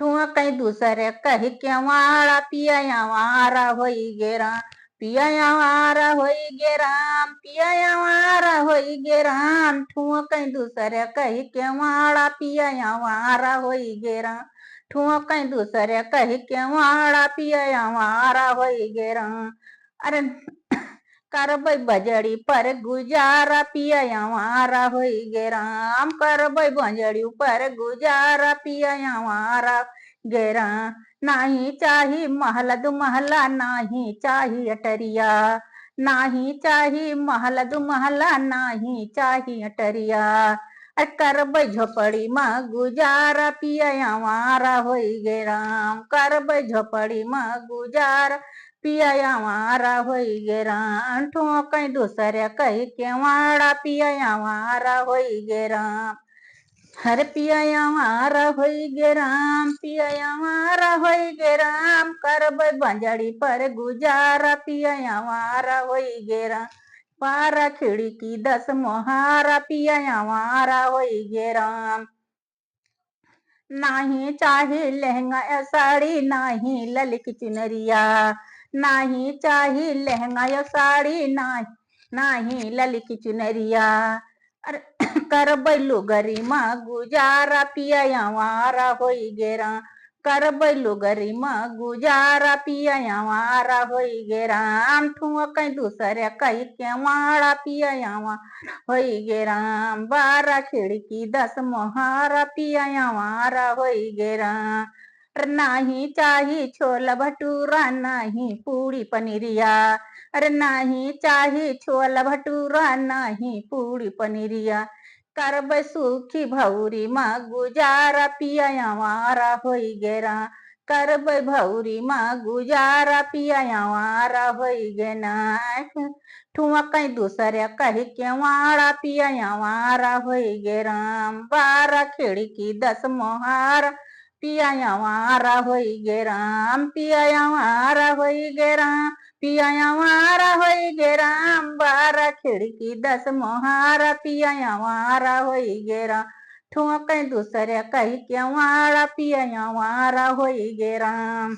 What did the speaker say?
कहीं दूसरे कही के वाड़ा पिया वारा होई गे राम, पिया वारा होई गे राम, पिया वारा होई गे राम। कहीं दूसरे कही के वाड़ा पिया वारा होई गे राम, कहीं दूसरे कही के वाड़ा पिया वारा होई गे राम। अरे करबै बजड़ी पर गुजारा पिया वारा होई गे राम, करबै बजड़ी पर गुजारा पिया वारा गे राम। नाही चाही महल दु महला, नाही चाही अटरिया, नाही चाही महल दु महला, नाही चाही अटरिया। करबै झोपड़ी में गुजारा पिया वारा होई गे राम, करबै झोपड़ी में गुजारा पिया वारा होई गे राम। कहीं दूसरे कही के वाड़ा पिया वारा होई गे राम। हर पिया वारा होई गे राम, पिया वारा होई गे राम। करबै बंजड़ी पर गुजारा पिया वारा होई गे राम। पारा खिड़की 10 मोहारा पिया वारा होई गे राम। नाही चाही लहंगा या साड़ी, नाही ललिक चुनरिया, नाही चाही लहंगा या साड़ी, नाही ललिक चुनरिया। अरे करबै लुगरी में गुजारा पिया वारा होई गे राम, करबै लुगरी में गुजारा पिया वारा होई गे राम। कहीं दूसरे कही के वाड़ा पिया वारा होई गे राम। 12 खिड़की 10 मोहारा पिया वारा होई गे राम। नाही चाही छोला भटूरा, नाही पूड़ी पनीरिया, अरे नाही चाही छोला भटूरा, नाही पूड़ी पनीरिया। करबै सूखी भौरी में गुजारा पिया वारा होई गे राम, करबै भौरी में गुजारा पिया वारा होई गे नाम। कहीं दूसरे कही के वाड़ा पिया वारा होई गे राम। 12 खिड़की 10 मोहारा पिया वारा होई गे राम, पिया वारा होई गे राम, पिया वारा होई गे राम। 12 खिड़की 10 मोहारा पिया वारा होई गे राम। कहीं दूसरे कही के वाड़ा पिया वारा होई गे राम।